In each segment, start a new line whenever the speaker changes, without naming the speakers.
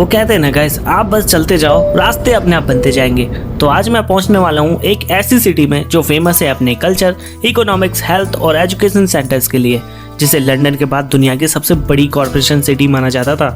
वो कहते हैं ना गाइस, आप बस चलते जाओ, रास्ते अपने आप बनते जाएंगे। तो आज मैं पहुंचने वाला हूं एक ऐसी सिटी में जो फेमस है अपने कल्चर, इकोनॉमिक्स, हेल्थ और एजुकेशन सेंटर्स के लिए, जिसे लंदन के बाद दुनिया की सबसे बड़ी कॉर्पोरेशन सिटी माना जाता था।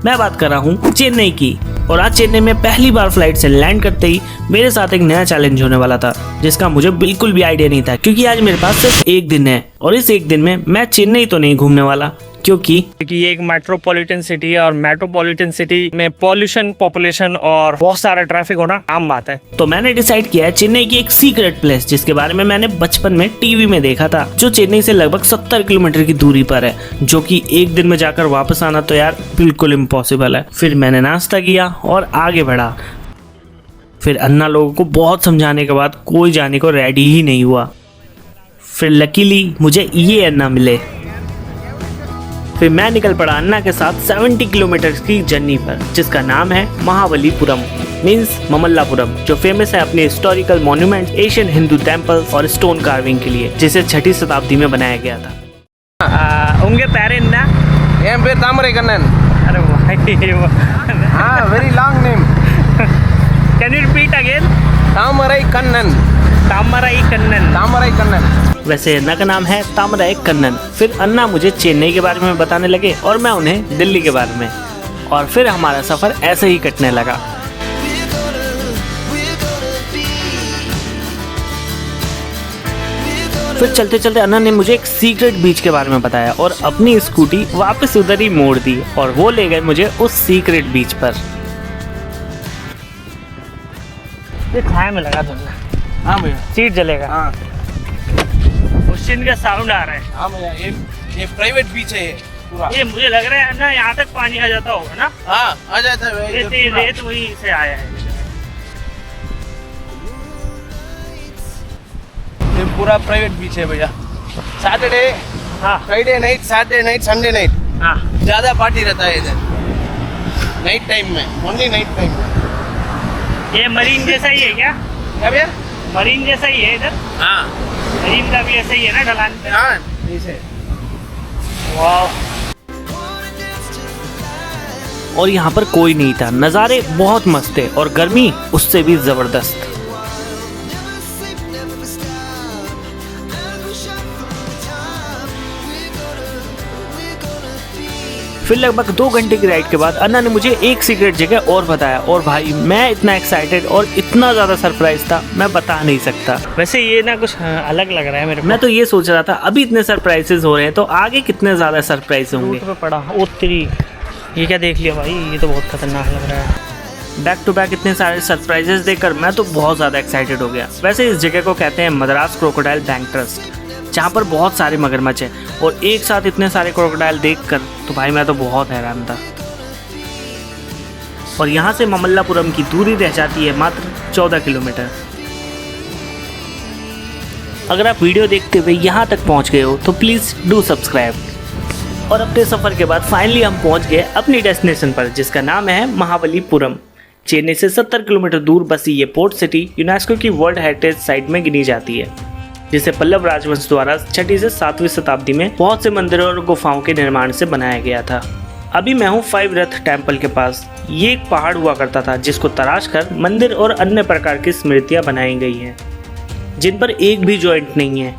मैं बात कर रहा हूँ चेन्नई की। और आज चेन्नई में पहली बार फ्लाइट से लैंड करते ही मेरे साथ एक नया चैलेंज होने वाला था, जिसका मुझे बिल्कुल भी आइडिया नहीं था, क्योंकि आज मेरे पास सिर्फ एक दिन है और इस एक दिन में मैं चेन्नई तो नहीं घूमने वाला, क्योंकि
ये एक मेट्रोपॉलिटन सिटी है और मेट्रोपॉलिटन सिटी में पॉल्यूशन, पॉपुलेशन और बहुत सारा ट्रैफिक होना आम बात है।
तो मैंने डिसाइड किया है चेन्नई की एक सीक्रेट प्लेस, जिसके बारे में मैंने बचपन में टीवी में देखा था, जो चेन्नई से लगभग 70 किलोमीटर की दूरी पर है, जो कि एक दिन में जाकर वापस आना तो यार बिल्कुल इम्पॉसिबल है। फिर मैंने नाश्ता किया और आगे बढ़ा। फिर अन्ना लोगों को बहुत समझाने के बाद कोई जाने को रेडी ही नहीं हुआ। फिर लकीली मुझे ये अन्ना मिले। फिर मैं निकल पड़ा अन्ना के साथ 70 किलोमीटर की जर्नी पर, जिसका नाम है महाबलीपुरम, मीन्स ममल्लापुरम, जो फेमस है अपने historical monument, Asian Hindu temples और स्टोन कार्विंग के लिए, जिसे 6वीं शताब्दी में बनाया गया था।
उनके पैरे ना
पे तामरे कन्नन।
अरे
हाँ, very long name.
Can you repeat again?
Thamarai Kannan.
Thamarai Kannan.
Thamarai Kannan.
वैसे अन्ना का नाम है तामराई कन्नन। फिर अन्ना मुझे चेन्नई के बारे में बताने लगे और मैं उन्हें दिल्ली के बारे में, और फिर हमारा सफर ऐसे ही कटने लगा। फिर चलते चलते अन्ना ने मुझे एक सीक्रेट बीच के बारे में बताया और अपनी स्कूटी वापस उधर ही मोड़ दी और वो ले गए मुझे उस सीक्रेट बीच पर।
ये छाया में लगा दूंगा।
हाँ भैया।
सीट जलेगा।
हाँ
क्वेश्चन का साउंड आ रहा है।
हाँ भैया, ये प्राइवेट बीच है ये पूरा।
ये मुझे लग रहा है ना यहाँ तक पानी आ जाता होगा ना।
हाँ, आ जाता है भैया।
रेत वहीं से आया है।
ये पूरा प्राइवेट बीच है भैया। सैटरडे,
हाँ
Friday night, Saturday night, Sunday night
हाँ।
ज्यादा पार्टी रहता है इधर नाइट टाइम में, ओनली नाइट टाइम में।
ये मरीन जैसा ही है क्या?
क्या भैया?
मरीन जैसा ही है इधर।
हाँ
मरीन का भी ऐसा ही है ना ढलान पे?
हाँ, ऐसे।
वाह।
और यहाँ पर कोई नहीं था। नज़ारे बहुत मस्त थे और गर्मी उससे भी ज़बरदस्त। फिर लगभग 2 घंटे की राइड के बाद अन्ना ने मुझे एक सीक्रेट जगह और बताया, और भाई मैं इतना एक्साइटेड और इतना ज़्यादा सरप्राइज था, मैं बता नहीं सकता।
वैसे ये ना कुछ अलग लग रहा है मेरे को।
मैं तो ये सोच रहा था अभी इतने सरप्राइजेस हो रहे हैं तो आगे कितने ज़्यादा सरप्राइज होंगे।
रूट पे पड़ा उत्तरी। ये क्या देख लिया भाई, ये तो बहुत खतरनाक लग रहा है।
बैक टू बैक इतने सारे सरप्राइजेस देखकर मैं तो बहुत ज़्यादा एक्साइटेड हो गया। वैसे इस जगह को कहते हैं मद्रास क्रोकोडाइल बैंक ट्रस्ट, जहाँ पर बहुत सारे मगरमच्छ हैं, और एक साथ इतने सारे क्रोकोडाइल देखकर तो भाई मैं तो बहुत हैरान था। और यहाँ से ममल्लापुरम की दूरी रह जाती है मात्र 14 किलोमीटर। अगर आप वीडियो देखते हुए यहाँ तक पहुँच गए हो तो प्लीज़ डू सब्सक्राइब। और अपने सफ़र के बाद फाइनली हम पहुँच गए अपनी डेस्टिनेशन पर, जिसका नाम है महाबलीपुरम। चेन्नई से 70 किलोमीटर दूर बसी ये पोर्ट सिटी यूनेस्को की वर्ल्ड हेरिटेज साइट में गिनी जाती है, जिसे पल्लव राजवंश द्वारा 6वीं से 7वीं शताब्दी में बहुत से मंदिरों और गुफाओं के निर्माण से बनाया गया था। अभी मैं हूँ 5 रथ टेम्पल के पास। ये एक पहाड़ हुआ करता था जिसको तराश कर मंदिर और अन्य प्रकार की स्मृतियाँ बनाई गई हैं, जिन पर एक भी जॉइंट नहीं है।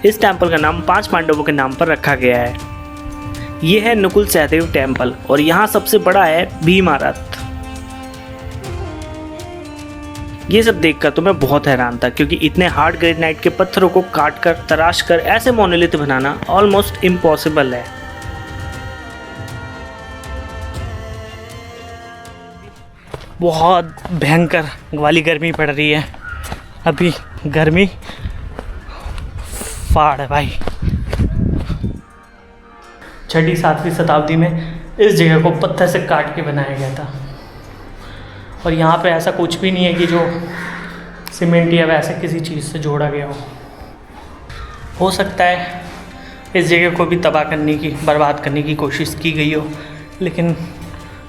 इस टेम्पल का नाम 5 पांडवों के नाम पर रखा गया है। ये है नकुल सहदेव टेम्पल, और यहाँ सबसे बड़ा है भीमा रथ। ये सब देखकर तो मैं बहुत हैरान था, क्योंकि इतने हार्ड ग्रेनाइट के पत्थरों को काट कर तराश कर ऐसे मोनोलिथ बनाना ऑलमोस्ट इम्पॉसिबल है।
बहुत भयंकर वाली गर्मी पड़ रही है अभी। गर्मी फाड़ है भाई। 6वीं 7वीं शताब्दी में इस जगह को पत्थर से काट के बनाया गया था, और यहाँ पे ऐसा कुछ भी नहीं है कि जो सीमेंट या वैसे किसी चीज़ से जोड़ा गया हो सकता है इस जगह को भी तबाह करने की, बर्बाद करने की कोशिश की गई हो, लेकिन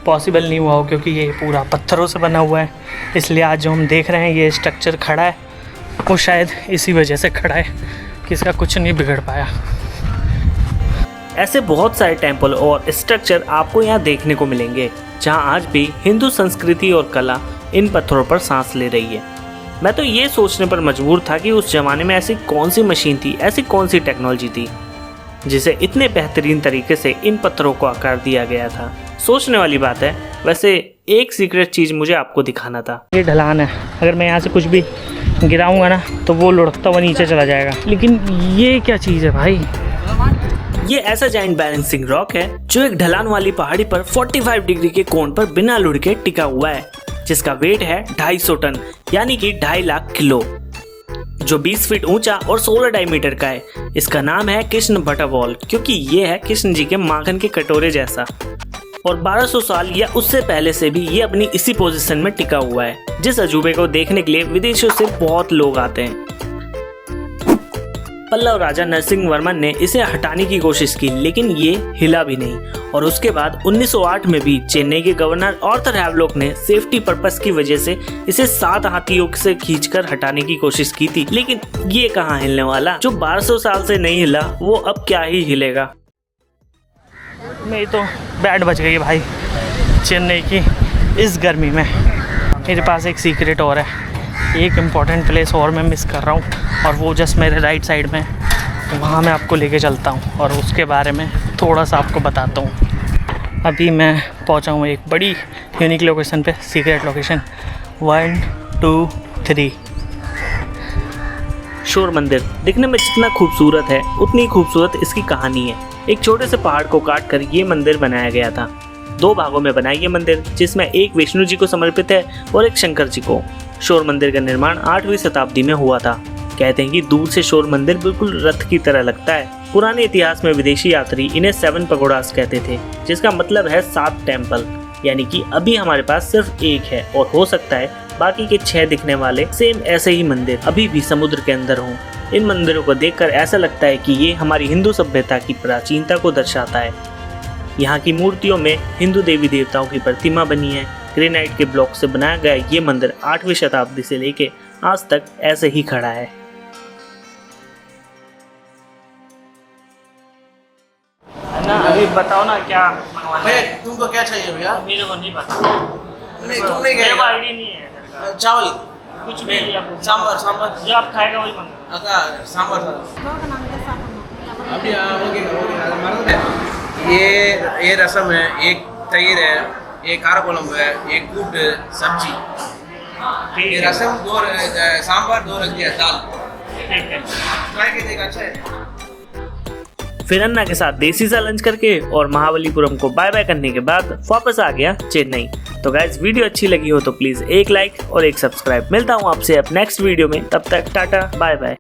पॉसिबल नहीं हुआ हो, क्योंकि ये पूरा पत्थरों से बना हुआ है। इसलिए आज जो हम देख रहे हैं ये स्ट्रक्चर खड़ा है, वो शायद इसी वजह से खड़ा है कि इसका कुछ नहीं बिगड़ पाया।
ऐसे बहुत सारे टेम्पल और स्ट्रक्चर आपको यहाँ देखने को मिलेंगे, जहाँ आज भी हिंदू संस्कृति और कला इन पत्थरों पर सांस ले रही है। मैं तो ये सोचने पर मजबूर था कि उस जमाने में ऐसी कौन सी मशीन थी, ऐसी कौन सी टेक्नोलॉजी थी जिसे इतने बेहतरीन तरीके से इन पत्थरों को आकार दिया गया था। सोचने वाली बात है। वैसे एक सीक्रेट चीज़ मुझे आपको दिखाना था।
ये ढलान है, अगर मैं यहाँ से कुछ भी गिराऊंगा ना तो वो लुढ़कता हुआ नीचे चला जाएगा। लेकिन ये क्या चीज़ है भाई?
ये ऐसा जाइंट बैलेंसिंग रॉक है जो एक ढलान वाली पहाड़ी पर 45 डिग्री के कोण पर बिना लुढ़के टिका हुआ है, जिसका वेट है 250 टन यानी कि 2.5 लाख किलो, जो 20 फीट ऊंचा और 16 डायमीटर का है। इसका नाम है कृष्ण बटरवॉल, क्योंकि ये है कृष्ण जी के माखन के कटोरे जैसा। और 1200 साल या उससे पहले से भी ये अपनी इसी पोजीशन में टिका हुआ है, जिस अजूबे को देखने के लिए विदेशों से बहुत लोग आते हैं। पल्लव राजा नरसिंह वर्मन ने इसे हटाने की कोशिश की, लेकिन ये हिला भी नहीं। और उसके बाद 1908 में भी चेन्नई के गवर्नर आर्थर हैवलॉक ने सेफ्टी पर्पस की वजह से इसे 7 हाथियों से खींचकर हटाने की कोशिश की थी, लेकिन ये कहाँ हिलने वाला। जो 1200 साल से नहीं हिला वो अब क्या ही हिलेगा।
मेरी तो बैट बच गई है भाई चेन्नई की इस गर्मी में। मेरे पास एक सीक्रेट और है, एक इम्पॉर्टेंट प्लेस और मैं मिस कर रहा हूँ, और वो जस्ट मेरे राइट साइड में, वहाँ मैं आपको लेके चलता हूँ और उसके बारे में थोड़ा सा आपको बताता हूँ। अभी मैं पहुँचा हूँ एक बड़ी यूनिक लोकेशन पे, सीक्रेट लोकेशन 1 2 3।
शोर मंदिर दिखने में जितना खूबसूरत है उतनी खूबसूरत इसकी कहानी है। एक छोटे से पहाड़ को काट कर ये मंदिर बनाया गया था। 2 भागों में बना ये मंदिर, जिसमें एक विष्णु जी को समर्पित है और एक शंकर जी को। शोर मंदिर का निर्माण 8वीं शताब्दी में हुआ था। कहते हैं कि दूर से शोर मंदिर बिल्कुल रथ की तरह लगता है। पुराने इतिहास में विदेशी यात्री इन्हें 7 पगोडास कहते थे, जिसका मतलब है 7 टेम्पल। यानी कि अभी हमारे पास सिर्फ एक है, और हो सकता है बाकी के 6 दिखने वाले सेम ऐसे ही मंदिर अभी भी समुद्र के अंदर हों। इन मंदिरों को देखकर ऐसा लगता है कि ये हमारी हिंदू सभ्यता की प्राचीनता को दर्शाता है। यहाँ की मूर्तियों में हिंदू देवी देवताओं की प्रतिमा बनी है। ग्रेनाइट के ब्लॉक से बनाया गया ये मंदिर 8वीं शताब्दी से लेके आज तक ऐसे ही खड़ा है।
ना अभी बताओ ना क्या मंगवाना
भैया
है?
तुमको क्या चाहिए भैया?
मेरे को नहीं पता।
नहीं तुम नहीं
मेरे को
खाएगा?
आईडी नहीं है इधर का।
चावल
कुछ भी नहीं आपको।
सांबर सांबर
जो आप खाएगा वही मंगा।
अका सांबर अभी ये रसम है, एक तैर है, एक कारा कोलम है, एक कूट सब्जी। ये रसम 2 सांबर 2 रख दिया दाल।
ठीक है।
ट्राई कीजिएगा, अच्छा है।
फिर अन्ना के साथ देसी सा लंच करके और महाबलीपुरम को बाय बाय करने के बाद वापस आ गया चेन्नई। तो गाइज वीडियो अच्छी लगी हो तो प्लीज एक लाइक और एक सब्सक्राइब। मिलता हूँ आपसे अब नेक्स्ट वीडियो में, तब तक टाटा बाय बाय।